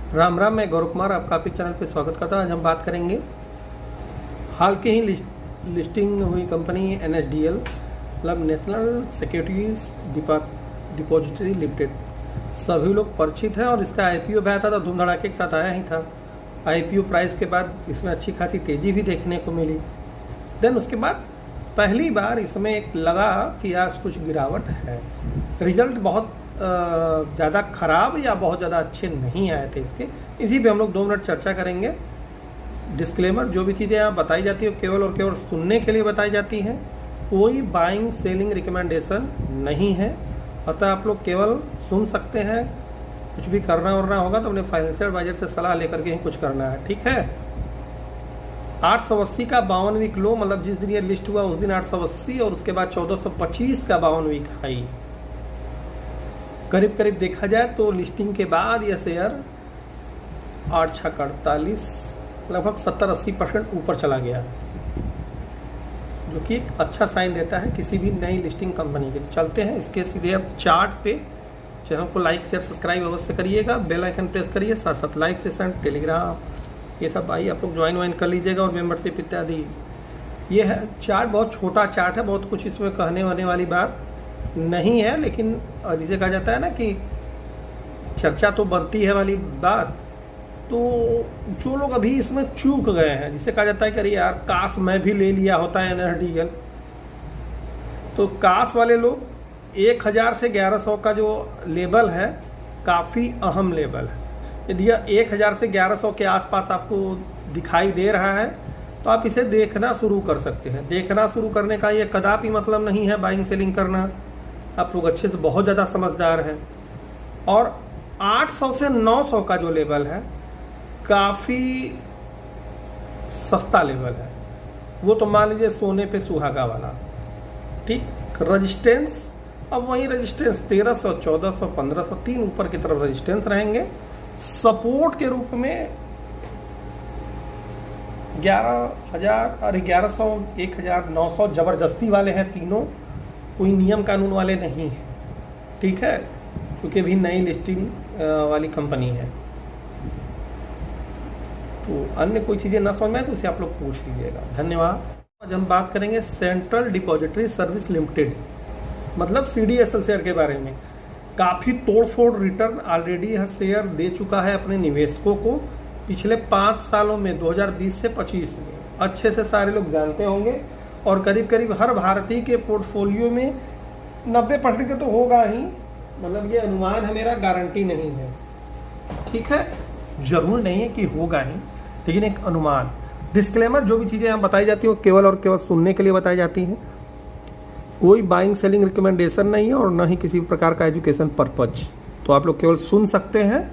राम राम, मैं गौरव कुमार आपका आपके चैनल पे स्वागत करता हूँ। आज हम बात करेंगे हाल के ही लिस्टिंग हुई कंपनी NSDL, मतलब नेशनल सिक्योरिटीज़ डिपॉजिटरी लिमिटेड। सभी लोग परिचित हैं और इसका IPO भी आया था तो धूम धड़ाके के साथ आया ही था। IPO प्राइस के बाद इसमें अच्छी खासी तेज़ी भी देखने को मिली। देन उसके बाद पहली बार इसमें एक लगा कि आज कुछ गिरावट है। रिजल्ट बहुत ज़्यादा ख़राब या बहुत ज़्यादा अच्छे नहीं आए थे इसके। इसी पे हम लोग 2 मिनट चर्चा करेंगे। डिस्क्लेमर, जो भी चीज़ें यहाँ बताई जाती है केवल और केवल सुनने के लिए बताई जाती हैं, कोई बाइंग सेलिंग रिकमेंडेशन नहीं है। अतः आप लोग केवल सुन सकते हैं। कुछ भी करना वरना होगा तो अपने फाइनेंशियल एडवाइजर से सलाह लेकर के ही कुछ करना है, ठीक है। 880 का 52 वीक लो, मतलब जिस दिन ये लिस्ट हुआ उस दिन 880 और उसके बाद 1425 का 52 वीक हाई। करीब करीब देखा जाए तो लिस्टिंग के बाद यह शेयर 8/48 लगभग 70-80% ऊपर चला गया, जो कि एक अच्छा साइन देता है किसी भी नई लिस्टिंग कंपनी के। चलते हैं इसके सीधे अब चार्ट पे। चैनल को लाइक शेयर सब्सक्राइब अवश्य करिएगा, बेल आइकन प्रेस करिए, साथ साथ लाइव सेशन टेलीग्राम ये सब आइए आप लोग ज्वाइन कर लीजिएगा और मेंबरशिप इत्यादि। ये है चार्ट, बहुत छोटा चार्ट है, बहुत कुछ इसमें कहने वाने वाली बात नहीं है, लेकिन जिसे कहा जाता है ना कि चर्चा तो बनती है वाली बात। तो जो लोग अभी इसमें चूक गए हैं, जिसे कहा जाता है कि अरे यार काश मैं भी ले लिया होता है NSDL, तो काश वाले लोग 1000 से 1100 का जो लेवल है काफ़ी अहम लेवल है। यदि यह 1000 से 1100 के आसपास आपको दिखाई दे रहा है तो आप इसे देखना शुरू कर सकते हैं। देखना शुरू करने का ये कदापि मतलब नहीं है बाइंग सेलिंग करना। आप लोग अच्छे से बहुत ज़्यादा समझदार हैं। और 800 से 900 का जो लेवल है काफ़ी सस्ता लेवल है। वो तो मान लीजिए सोने पे सुहागा वाला, ठीक। रजिस्टेंस, अब वही रजिस्टेंस 1300, 1400, 1500, 3 ऊपर की तरफ रजिस्टेंस रहेंगे। सपोर्ट के रूप में 11,000 और 1100, 1900 जबरदस्ती वाले हैं तीनों, कोई नियम कानून वाले नहीं हैं, ठीक है, क्योंकि भी नई लिस्टिंग वाली कंपनी है। तो अन्य कोई चीज़ें ना समझ में आए तो उसे आप लोग पूछ लीजिएगा। धन्यवाद। आज हम बात करेंगे सेंट्रल डिपॉजिटरी सर्विस लिमिटेड, मतलब CDSL शेयर के बारे में। काफ़ी तोड़फोड़ रिटर्न ऑलरेडी यह शेयर दे चुका है अपने निवेशकों को पिछले 5 सालों में, 2020 से 25 में। अच्छे से सारे लोग जानते होंगे और करीब करीब हर भारतीय के पोर्टफोलियो में 90% का तो होगा ही, मतलब ये अनुमान है मेरा, गारंटी नहीं है, ठीक है। जरूर नहीं है कि होगा ही, लेकिन एक अनुमान। डिस्क्लेमर, जो भी चीज़ें यहाँ बताई जाती हैं वो केवल और केवल सुनने के लिए बताई जाती हैं। कोई बाइंग सेलिंग रिकमेंडेशन नहीं है और ना ही किसी प्रकार का एजुकेशन पर्पज। तो आप लोग केवल सुन सकते हैं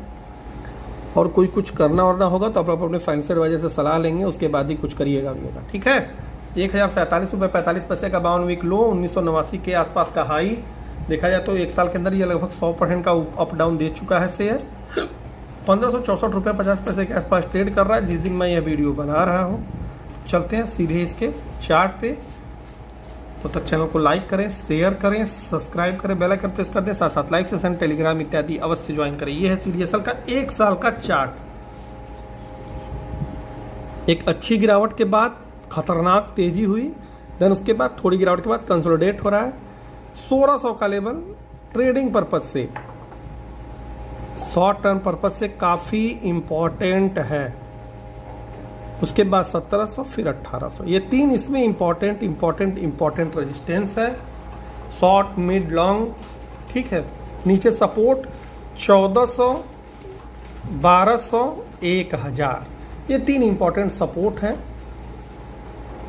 और कोई कुछ करना वरना होगा तो आप लोग अपने फाइनेंशियल एडवाइजर से सलाह लेंगे, उसके बाद ही कुछ करिएगा, ठीक है। 1047 रुपये 45 पैसे का 52 वीक लो, 1989 के आसपास का हाई। देखा जाए तो 1 साल के अंदर ये लगभग 100% का अप डाउन दे चुका है शेयर। 1564 रुपये 50 पैसे के आसपास ट्रेड कर रहा है जिस दिन मैं यह वीडियो बना रहा हूँ। चलते हैं सीधे इसके चार्ट पे। तो तक चैनल को लाइक करें, शेयर करें, सब्सक्राइब करें, बेल आइकन प्रेस कर दें, साथ साथ लाइव सेशन टेलीग्राम इत्यादि अवश्य ज्वाइन करें। यह है CDSL का 1 साल का चार्ट। एक अच्छी गिरावट के बाद खतरनाक तेजी हुई, देन उसके बाद थोड़ी गिरावट के बाद कंसोलिडेट हो रहा है। 1600 का लेवल ट्रेडिंग पर्पज से, शॉर्ट टर्म पर्पज से काफ़ी इम्पॉर्टेंट है। उसके बाद 1700, फिर 1800, ये 3 इसमें इम्पॉर्टेंट रेजिस्टेंस है, शॉर्ट मिड लॉन्ग, ठीक है। नीचे सपोर्ट 1400, 1200, 1000, ये 3 इम्पॉर्टेंट सपोर्ट हैं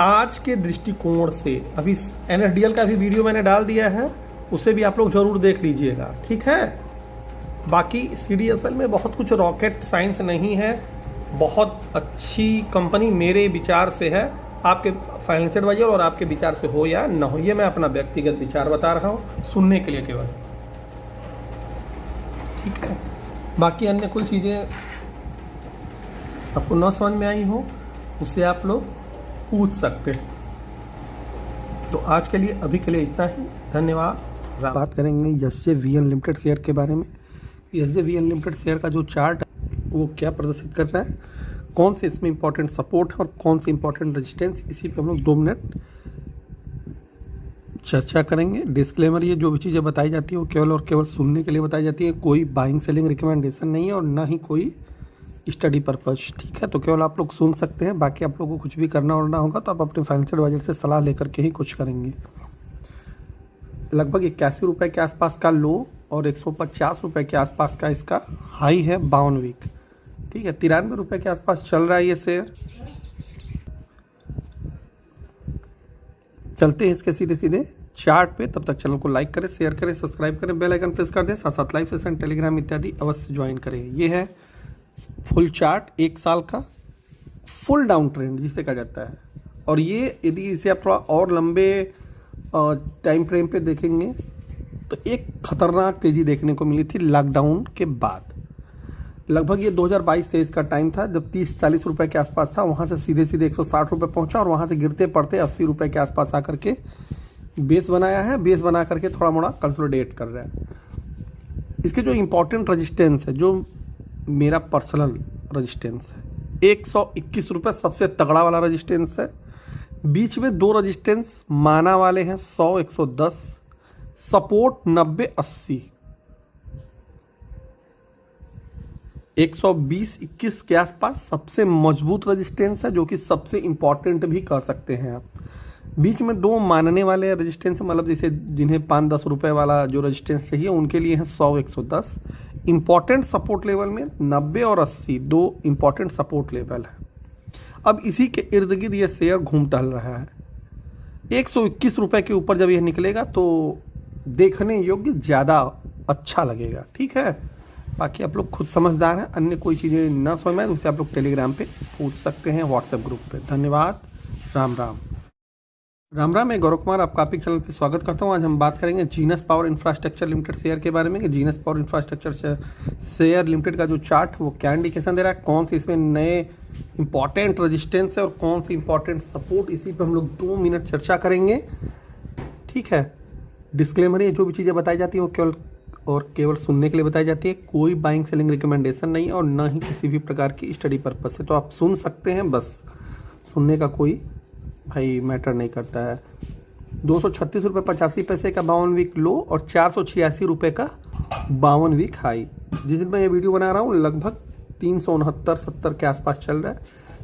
आज के दृष्टिकोण से। अभी NSDL का भी वीडियो मैंने डाल दिया है, उसे भी आप लोग जरूर देख लीजिएगा, ठीक है। बाकी CDSL में बहुत कुछ रॉकेट साइंस नहीं है, बहुत अच्छी कंपनी मेरे विचार से है। आपके फाइनेंशियल एडवाइजर और आपके विचार से हो या न हो, ये मैं अपना व्यक्तिगत विचार बता रहा हूँ, सुनने के लिए केवल, ठीक है। बाकी अन्य कोई चीज़ें आपको न समझ में आई हो उससे आप लोग पूछ सकते हैं। तो आज के लिए अभी के लिए इतना ही, धन्यवाद। बात करेंगे SJVN लिमिटेड शेयर के बारे में। SJVN लिमिटेड शेयर का जो चार्ट वो क्या प्रदर्शित कर रहा है, कौन से इसमें इंपॉर्टेंट सपोर्ट है और कौन से इंपॉर्टेंट रेजिस्टेंस, इसी पे हम लोग 2 मिनट चर्चा करेंगे। डिस्क्लेमर, ये जो भी चीज़ें बताई जाती है वो केवल और केवल सुनने के लिए बताई जाती है, कोई बाइंग सेलिंग रिकमेंडेशन नहीं है और ना ही कोई स्टडी पर्पज, ठीक है। तो केवल आप लोग सुन सकते हैं, बाकी आप लोगों को कुछ भी करना और ना होगा तो आप अपने फाइनेंशियल एडवाइजर से सलाह लेकर के ही कुछ करेंगे। लगभग 81 रुपये के आसपास का लो और 150 रुपये के आसपास का इसका हाई है 52 वीक, ठीक है। 93 रुपये के आसपास चल रहा है ये शेयर। चलते हैं इसके सीधे सीधे चार्ट पे। तब तक चैनल को लाइक करें, शेयर करें, सब्सक्राइब करें, बेल आइकन प्रेस कर दें, साथ साथ लाइव सेशन, टेलीग्राम इत्यादि अवश्य ज्वाइन करें। ये है फुल चार्ट, 1 साल का फुल डाउन ट्रेंड जिसे कहा जाता है। और ये यदि इसे आप थोड़ा और लंबे टाइम फ्रेम पे देखेंगे तो एक खतरनाक तेजी देखने को मिली थी लॉकडाउन के बाद। लगभग ये 2022-23 का टाइम था जब 30-40 रुपए के आसपास था, वहाँ से सीधे सीधे 160 रुपये पहुँचा और वहाँ से गिरते पड़ते 80 रुपये के आसपास आकर के बेस बनाया है। बेस बना करके थोड़ा मोड़ा कंसोलिडेट कर रहा है। इसके जो इम्पोर्टेंट रेजिस्टेंस है, जो मेरा पर्सनल रेजिस्टेंस है, 121 रुपये सबसे तगड़ा वाला रेजिस्टेंस है। बीच में 2 रेजिस्टेंस माना वाले हैं, 100-110, सपोर्ट 90-80, 120-21 के आसपास सबसे मजबूत रेजिस्टेंस है, जो कि सबसे इंपॉर्टेंट भी कह सकते हैं आप। बीच में 2 मानने वाले रेजिस्टेंस, मतलब जैसे जिन्हें 5-10 रुपये वाला जो रेजिस्टेंस चाहिए उनके लिए है 100-110। इंपॉर्टेंट सपोर्ट लेवल में 90 और 80 2 इंपॉर्टेंट सपोर्ट लेवल है। अब इसी के इर्द गिर्द ये शेयर घूम टहल रहा है। 121 रुपये के ऊपर जब यह निकलेगा तो देखने योग्य ज़्यादा अच्छा लगेगा, ठीक है। बाकी आप लोग खुद समझदार हैं, अन्य कोई चीज़ें ना समझ में आए तो उसे आप लोग टेलीग्राम पे पूछ सकते हैं, व्हाट्सएप ग्रुप पे। धन्यवाद। राम राम। राम राम, मैं गौरव कुमार आपका आपके चैनल पे स्वागत करता हूं। आज हम बात करेंगे genus power infrastructure limited share के बारे में कि genus power infrastructure share limited का जो चार्ट वो क्या इंडिकेशन दे रहा है, कौन से इसमें नए इंपॉर्टेंट रेजिस्टेंस है और कौन सी इंपॉर्टेंट सपोर्ट, इसी पे हम लोग 2 मिनट चर्चा करेंगे, ठीक है। डिस्क्लेमर, ये जो भी चीज़ें बताई जाती है वो केवल और केवल सुनने के लिए बताई जाती है, कोई बाइंग सेलिंग रिकमेंडेशन नहीं है और ना ही किसी भी प्रकार की स्टडी पर्पज से। तो आप सुन सकते हैं, बस सुनने का कोई भाई मैटर नहीं करता है। 236 रुपये 85 पैसे का 52 वीक लो और 486 रुपये का 52 वीक हाई। जिस दिन मैं ये वीडियो बना रहा हूँ लगभग 369-70 के आसपास चल रहा है।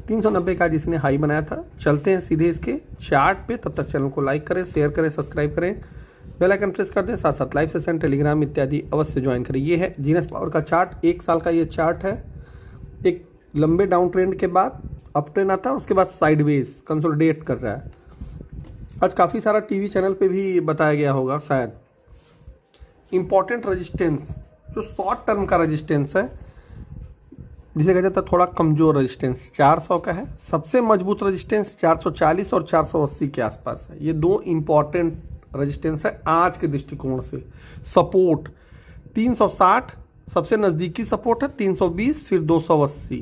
390 का जिसने हाई बनाया था। चलते हैं सीधे इसके चार्ट पे। तब तक चैनल को लाइक करें, शेयर करें, सब्सक्राइब करें, बेल आइकन प्रेस कर दें, साथ साथ लाइव सेशन, टेलीग्राम इत्यादि अवश्य ज्वाइन करें। ये है जीनस पावर का चार्ट, 1 साल का ये चार्ट है। एक लंबे डाउन ट्रेंड के बाद अप ट्रेंड आता है, उसके बाद साइडवेज कंसोलिडेट कर रहा है। आज काफ़ी सारा टीवी चैनल पे भी बताया गया होगा शायद। इंपॉर्टेंट रेजिस्टेंस जो शॉर्ट टर्म का रेजिस्टेंस है, जिसे कहा जाता है थोड़ा कमजोर रेजिस्टेंस, 400 का है। सबसे मजबूत रेजिस्टेंस 440 और 480 के आसपास है। ये 2 इंपॉर्टेंट रेजिस्टेंस है आज के दृष्टिकोण से। सपोर्ट 360 सबसे नज़दीकी सपोर्ट है, 320 फिर 280,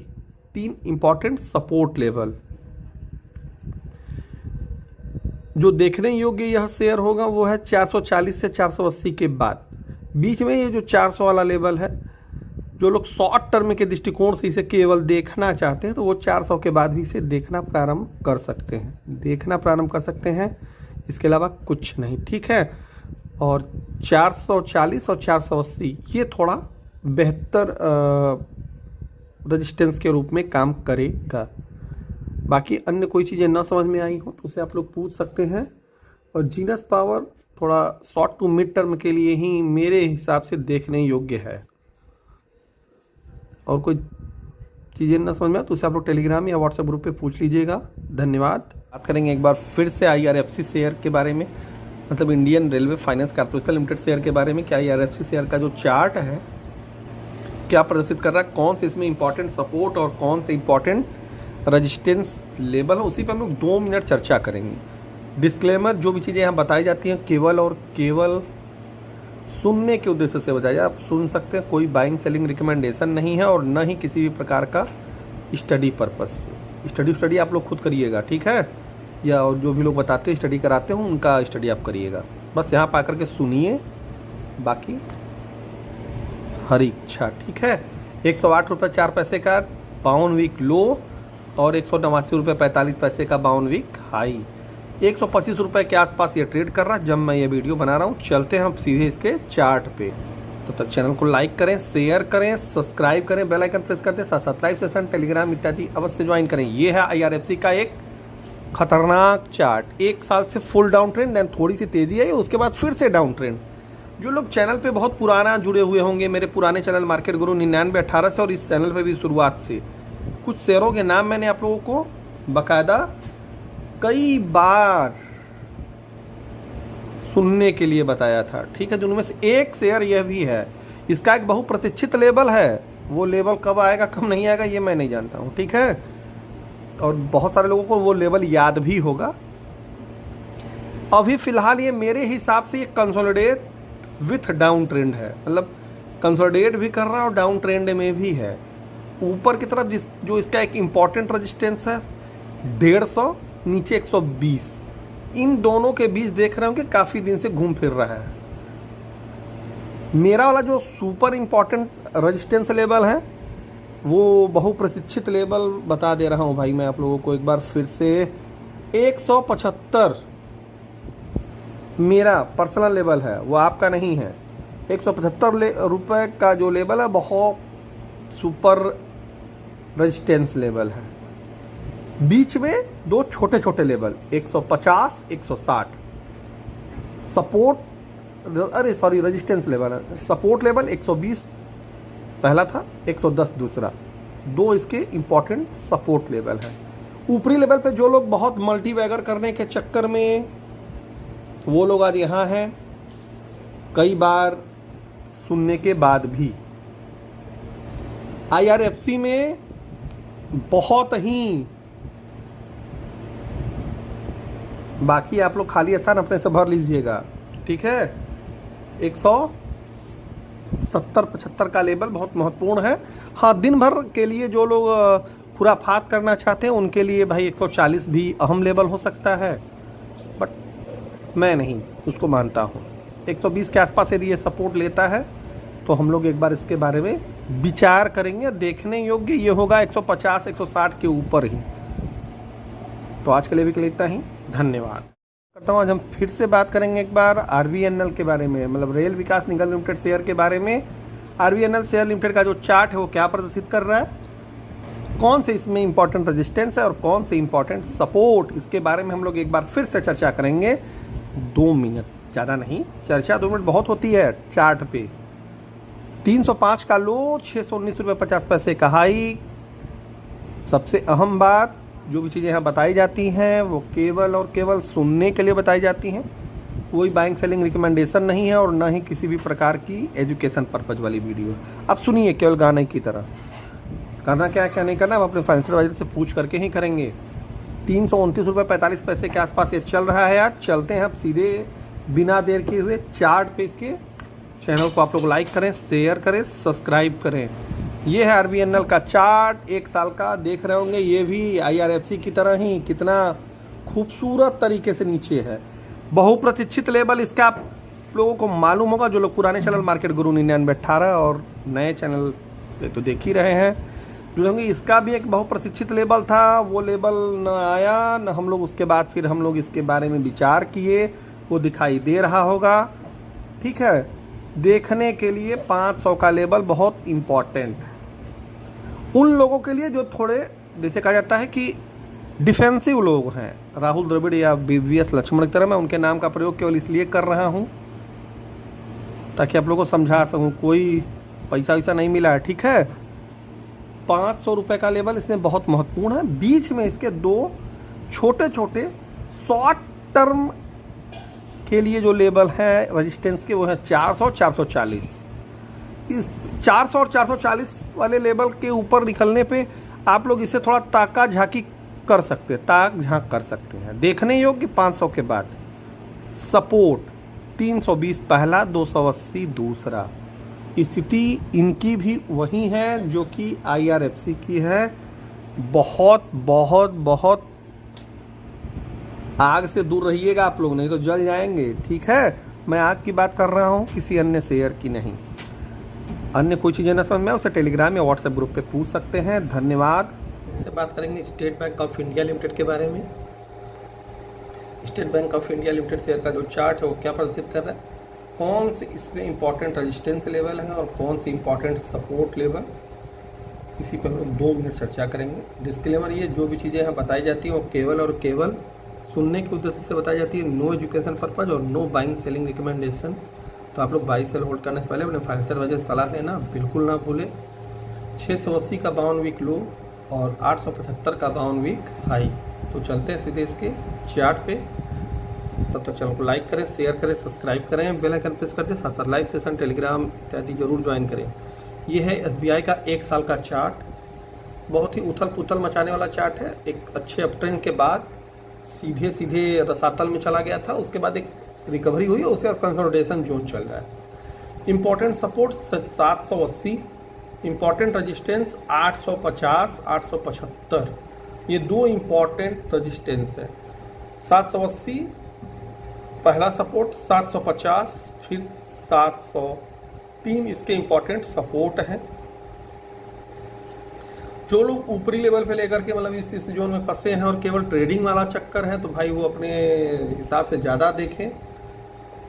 3 इंपॉर्टेंट सपोर्ट लेवल। जो देखने योग्य यह शेयर होगा वो है 440 से 480 के बाद। बीच में ये जो 400 वाला लेवल है, जो लोग शॉर्ट टर्म के दृष्टिकोण से इसे केवल देखना चाहते हैं तो वो 400 के बाद भी इसे देखना प्रारंभ कर सकते हैं, इसके अलावा कुछ नहीं, ठीक है। और 440 और 480 ये थोड़ा बेहतर रेजिस्टेंस के रूप में काम करेगा। बाकी अन्य कोई चीज़ें ना समझ में आई हो तो उसे आप लोग पूछ सकते हैं। और जीनस पावर थोड़ा शॉर्ट टू मिड टर्म के लिए ही मेरे हिसाब से देखने योग्य है। और कोई चीज़ें ना समझ में आए तो उसे आप लोग टेलीग्राम या व्हाट्सएप ग्रुप पे पूछ लीजिएगा। धन्यवाद। बात करेंगे एक बार फिर से IRFC शेयर के बारे में, मतलब Indian railway finance corporation limited share के बारे में। क्या IRFC शेयर का जो चार्ट है क्या प्रदर्शित कर रहा है, कौन से इसमें इंपॉर्टेंट सपोर्ट और कौन से इंपॉर्टेंट रेजिस्टेंस लेवल है, उसी पर हम लोग 2 मिनट चर्चा करेंगे। डिस्क्लेमर, जो भी चीज़ें यहाँ बताई जाती हैं केवल और केवल सुनने के उद्देश्य से बताया जाए। आप सुन सकते हैं, कोई बाइंग सेलिंग रिकमेंडेशन नहीं है और न ही किसी भी प्रकार का स्टडी पर्पस से। स्टडी आप लोग खुद करिएगा, ठीक है। या और जो भी लोग बताते हैं स्टडी कराते हो उनका स्टडी आप करिएगा। बस यहाँ पा करके सुनिए, बाकी हरी इच्छा, ठीक है। 108 रुपये 4 पैसे का 52 वीक लो और 189 रुपये 45 पैसे का 52 वीक हाई। 125 रुपये के आसपास ये ट्रेड कर रहा है जब मैं ये वीडियो बना रहा हूँ। चलते हैं हम सीधे इसके चार्ट पे। तो तक चैनल को लाइक करें, शेयर करें, सब्सक्राइब करें, बेल आइकन प्रेस करते साथ साथ लाइव सेशन, टेलीग्राम इत्यादि अवश्य ज्वाइन करें। ये है IRFC का एक खतरनाक चार्ट। 1 साल से फुल डाउन ट्रेंड, देन थोड़ी सी तेजी आई, उसके बाद फिर से डाउन ट्रेंड। जो लोग चैनल पे बहुत पुराना जुड़े हुए होंगे, मेरे पुराने चैनल मार्केट गुरु 9918 से और इस चैनल पे भी शुरुआत से, कुछ शेयरों के नाम मैंने आप लोगों को बाकायदा कई बार सुनने के लिए बताया था, ठीक है। जो उनमें से एक शेयर यह भी है, इसका एक बहुप्रतीक्षित लेवल है। वो लेवल कब आएगा कब नहीं आएगा ये मैं नहीं जानता हूँ, ठीक है। और बहुत सारे लोगों को वो लेवल याद भी होगा। अभी फिलहाल ये मेरे हिसाब से ये कंसोलिडेट विथ डाउन ट्रेंड है, मतलब कंसोलिडेट भी कर रहा है और डाउन ट्रेंड में भी है। ऊपर की तरफ जो इसका एक इम्पॉर्टेंट रेजिस्टेंस है 150, नीचे 120, इन दोनों के बीच देख रहे हो कि काफ़ी दिन से घूम फिर रहा है। मेरा वाला जो सुपर इम्पॉर्टेंट रेजिस्टेंस लेवल है वो बहुप्रतीक्षित लेवल बता दे रहा हूँ भाई मैं आप लोगों को एक बार फिर से। 175 मेरा पर्सनल लेवल है, वो आपका नहीं है। 175 रुपये का जो लेवल है बहुत सुपर रेजिस्टेंस लेवल है। बीच में दो छोटे छोटे लेवल 150 160 सपोर्ट, अरे सॉरी रेजिस्टेंस लेवल है। सपोर्ट लेवल 120 पहला था, 110 दूसरा, दो इसके इंपॉर्टेंट सपोर्ट लेवल है। ऊपरी लेवल पे जो लोग बहुत मल्टीवैगर करने के चक्कर में वो लोग आज यहाँ हैं, कई बार सुनने के बाद भी। IRFC में बहुत ही, बाकी आप लोग खाली स्थान अपने से भर लीजिएगा, ठीक है। 170-75 का लेवल बहुत महत्वपूर्ण है। हाँ, दिन भर के लिए जो लोग खुराफात करना चाहते हैं उनके लिए भाई 140 भी अहम लेवल हो सकता है, बट मैं नहीं उसको मानता हूँ। 120 के आसपास यदि ये सपोर्ट लेता है तो हम लोग एक बार इसके बारे में विचार करेंगे। देखने योग्य ये होगा 150-160 के ऊपर ही। तो आज के लिए भी इतना ही, धन्यवाद करता हूँ। आज हम फिर से बात करेंगे एक बार RVNL के बारे में, मतलब रेल विकास निगम लिमिटेड शेयर के बारे में। RVNL शेयर लिमिटेड का जो चार्ट है वो क्या प्रदर्शित कर रहा है, कौन से इसमें इंपॉर्टेंट रेजिस्टेंस है और कौन से इंपॉर्टेंट सपोर्ट, इसके बारे में हम लोग एक बार फिर से चर्चा करेंगे। 2 मिनट, ज़्यादा नहीं, चर्चा 2 मिनट बहुत होती है। चार्ट पे 305 का लो, 619 रुपये 50 पैसे का हाई। सबसे अहम बात, जो भी चीज़ें यहाँ बताई जाती हैं वो केवल और केवल सुनने के लिए बताई जाती हैं, कोई बाइंग सेलिंग रिकमेंडेशन नहीं है और ना ही किसी भी प्रकार की एजुकेशन पर्पज वाली वीडियो। अब सुनिए केवल गाने की तरह, करना क्या है क्या नहीं करना हम अपने फाइनेंशियल एडवाइजर से पूछ करके ही करेंगे। 329 रुपये 45 पैसे के आसपास ये चल रहा है। आज चलते हैं अब सीधे बिना देर के हुए चार्ट पे। इसके चैनल को आप लोग लाइक करें, शेयर करें, सब्सक्राइब करें। ये है RVNL का चार्ट, 1 साल का देख रहे होंगे। ये भी IRFC की तरह ही कितना खूबसूरत तरीके से नीचे है। बहुप्रतीक्षित लेवल इसका आप लोगों को मालूम होगा, जो लोग पुराने चैनल मार्केट गुरु 9918 और नए चैनल पे तो देख ही रहे हैं जुड़े होंगे। इसका भी एक बहुप्रतीक्षित लेवल था, वो लेवल न आया न हम लोग उसके बाद फिर हम लोग इसके बारे में विचार किए, वो दिखाई दे रहा होगा, ठीक है। देखने के लिए 500 का लेवल बहुत इम्पॉर्टेंट है उन लोगों के लिए जो थोड़े, जैसे कहा जाता है कि डिफेंसिव लोग हैं। राहुल द्रविड़ या VVS लक्ष्मण की तरह मैं उनके नाम का प्रयोग केवल इसलिए कर रहा हूं ताकि आप लोगों को समझा सकूं, कोई पैसा वैसा नहीं मिला है, ठीक है। 500 रुपये का लेवल इसमें बहुत महत्वपूर्ण है। बीच में इसके दो छोटे छोटे शॉर्ट टर्म के लिए जो लेवल है रेजिस्टेंस के, वो है 400 440। इस 400 और 440 वाले लेवल के ऊपर निकलने पे आप लोग इसे थोड़ा ताका झाकी कर सकते हैं, ताक झांक कर सकते हैं। देखने योग्य 500 के बाद सपोर्ट 320 पहला, 280 दूसरा। स्थिति इनकी भी वही है जो कि IRFC की है। बहुत बहुत बहुत आग से दूर रहिएगा आप लोग, नहीं तो जल जाएंगे, ठीक है। मैं आग की बात कर रहा हूँ, किसी अन्य शेयर की नहीं। अन्य कोई चीज़ें ना समझ में उसे टेलीग्राम या व्हाट्सएप ग्रुप पे पूछ सकते हैं। धन्यवाद। इससे बात करेंगे state bank of India limited के बारे में। State bank of India limited share का जो चार्ट है वो क्या प्रदर्शित कर रहा है, कौन से इसमें इंपॉर्टेंट रेजिस्टेंस लेवल है और कौन से इंपॉर्टेंट सपोर्ट लेवल, इसी पर हम लोग 2 मिनट चर्चा करेंगे। डिस्क्लेमर, ये जो भी चीज़ें यहाँ बताई जाती हैं वो केवल और केवल सुनने के उद्देश्य से बताई जाती है, नो एजुकेशन पर्पज और नो बाइंग सेलिंग रिकमेंडेशन। तो आप लोग बाई सेल होल्ड करने से पहले अपने फाइनेंशियल वजह से सलाह लेना बिल्कुल ना भूलें। 680 का 52 वीक लो और 875 का 52 वीक हाई। तो चलते हैं सीधे इसके चार्ट पे। तब तक चैनल को लाइक करें, शेयर करें, सब्सक्राइब करें, बेल आइकन प्रेस करते साथ साथ लाइव सेशन, टेलीग्राम इत्यादि जरूर ज्वाइन करें। ये है SBI का 1 साल का चार्ट। बहुत ही उथल पुथल मचाने वाला चार्ट है। एक अच्छे अपट्रेंड के बाद सीधे रसातल में चला गया था, उसके बाद एक रिकवरी हुई और उसके बाद कंसोलिडेशन जोन चल रहा है। Important support 780, important resistance 850, 875। ये 2 इंपॉर्टेंट रेजिस्टेंस है। 780 पहला सपोर्ट, 750 फिर 703 इसके इंपॉर्टेंट सपोर्ट हैं। जो लोग ऊपरी लेवल पे लेकर के मतलब इस जोन में फंसे हैं और केवल ट्रेडिंग वाला चक्कर है तो भाई वो अपने हिसाब से ज़्यादा देखें।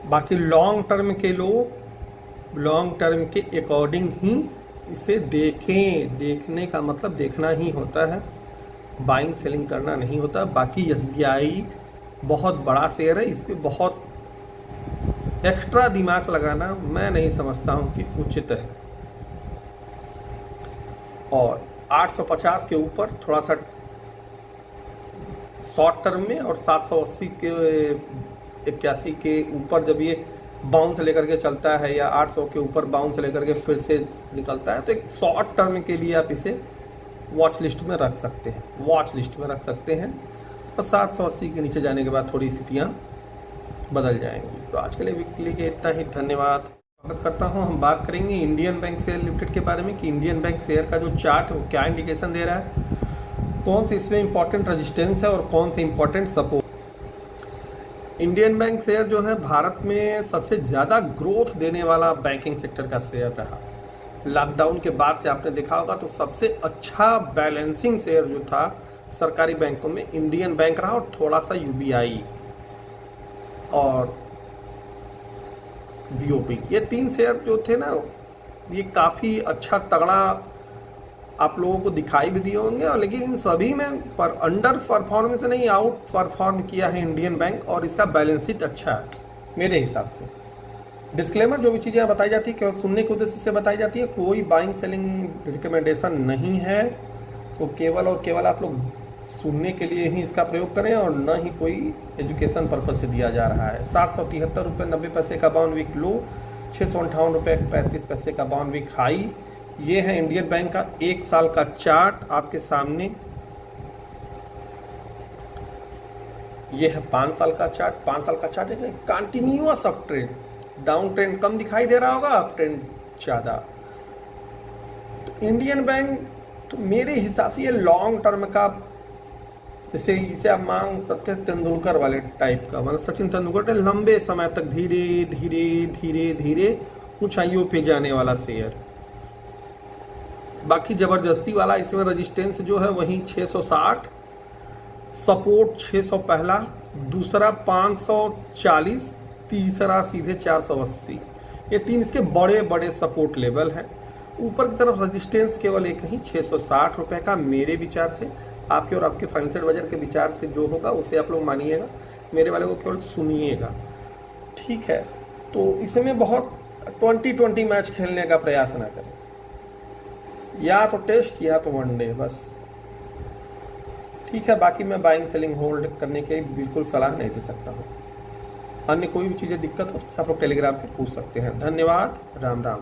बाकी लॉन्ग टर्म के लोग लॉन्ग टर्म के अकॉर्डिंग ही इसे देखें। देखने का मतलब देखना ही होता है, बाइंग सेलिंग करना नहीं होता। बाकी SBI बहुत बड़ा शेयर है, इस पर बहुत एक्स्ट्रा दिमाग लगाना मैं नहीं समझता हूँ कि उचित है। और 850 के ऊपर थोड़ा सा शॉर्ट टर्म में और 780 के 81 के ऊपर जब ये बाउंस लेकर के चलता है या 800 के ऊपर बाउंस लेकर के फिर से निकलता है तो एक शॉर्ट टर्म के लिए आप इसे वॉच लिस्ट में रख सकते हैं, और 780 के नीचे जाने के बाद थोड़ी स्थितियाँ बदल जाएंगी। तो आज के लिए इतना ही। धन्यवाद। स्वागत करता हूं। हम बात करेंगे इंडियन बैंक शेयर लिमिटेड के बारे में कि इंडियन बैंक शेयर का जो चार्ट है वो क्या इंडिकेशन दे रहा है, कौन से इसमें इंपॉर्टेंट रेजिस्टेंस है और कौन से important support. Indian bank share जो है भारत में सबसे ज़्यादा ग्रोथ देने वाला बैंकिंग सेक्टर का शेयर रहा। लॉकडाउन के बाद से आपने देखा होगा तो सबसे अच्छा बैलेंसिंग शेयर जो था सरकारी बैंकों में इंडियन बैंक रहा और थोड़ा सा UBI और BOP। ये 3 शेयर जो थे ना ये काफ़ी अच्छा तगड़ा आप लोगों को दिखाई भी दिए होंगे, और लेकिन इन सभी में पर अंडर परफॉर्मेंस नहीं, आउट परफॉर्म किया है इंडियन बैंक और इसका बैलेंस शीट अच्छा है मेरे हिसाब से। डिस्क्लेमर, जो भी चीज़ें बताई जाती है केवल सुनने के उद्देश्य से बताई जाती है, कोई बाइंग सेलिंग रिकमेंडेशन नहीं है। तो केवल और केवल आप लोग सुनने के लिए ही इसका प्रयोग करें और न ही कोई एजुकेशन पर्पज से दिया जा रहा है। 773 रुपये 90 पैसे का 52 वीक लो, 658 रुपये 35 पैसे का 52 वीक हाई। ये है इंडियन बैंक का 1 साल का चार्ट आपके सामने। ये है 5 साल का चार्ट। 5 साल का चार्ट है continuous up trend, down trend कम दिखाई दे रहा होगा, अप ट्रेंड ज़्यादा। तो इंडियन बैंक तो मेरे हिसाब से ये लॉन्ग टर्म का, जैसे इसे आप मांग सकते हैं तेंदुलकर वाले टाइप का, मतलब सचिन तेंदुलकर ने लंबे समय तक धीरे धीरे धीरे धीरे ऊंचाइयों पे जाने वाला शेयर। बाकी जबरदस्ती वाला इसमें रेजिस्टेंस जो है वही 660, सपोर्ट 600 पहला, दूसरा 540, तीसरा सीधे 480। ये 3 इसके बड़े बड़े सपोर्ट लेवल हैं। ऊपर की तरफ रेजिस्टेंस केवल एक ही 660 रुपये का मेरे विचार से। आपके और आपके फाइनेंशियल बाजार के विचार से जो होगा उसे आप लोग मानिएगा, मेरे वाले को केवल सुनिएगा, ठीक है। तो इसमें बहुत 20-20 मैच खेलने का प्रयास ना करें, या तो टेस्ट या तो वनडे बस, ठीक है। बाकी मैं बाइंग सेलिंग होल्ड करने की बिल्कुल सलाह नहीं दे सकता हूँ। अन्य कोई भी चीज़ें दिक्कत हो तो आप लोग टेलीग्राम पे पूछ सकते हैं। धन्यवाद। राम राम।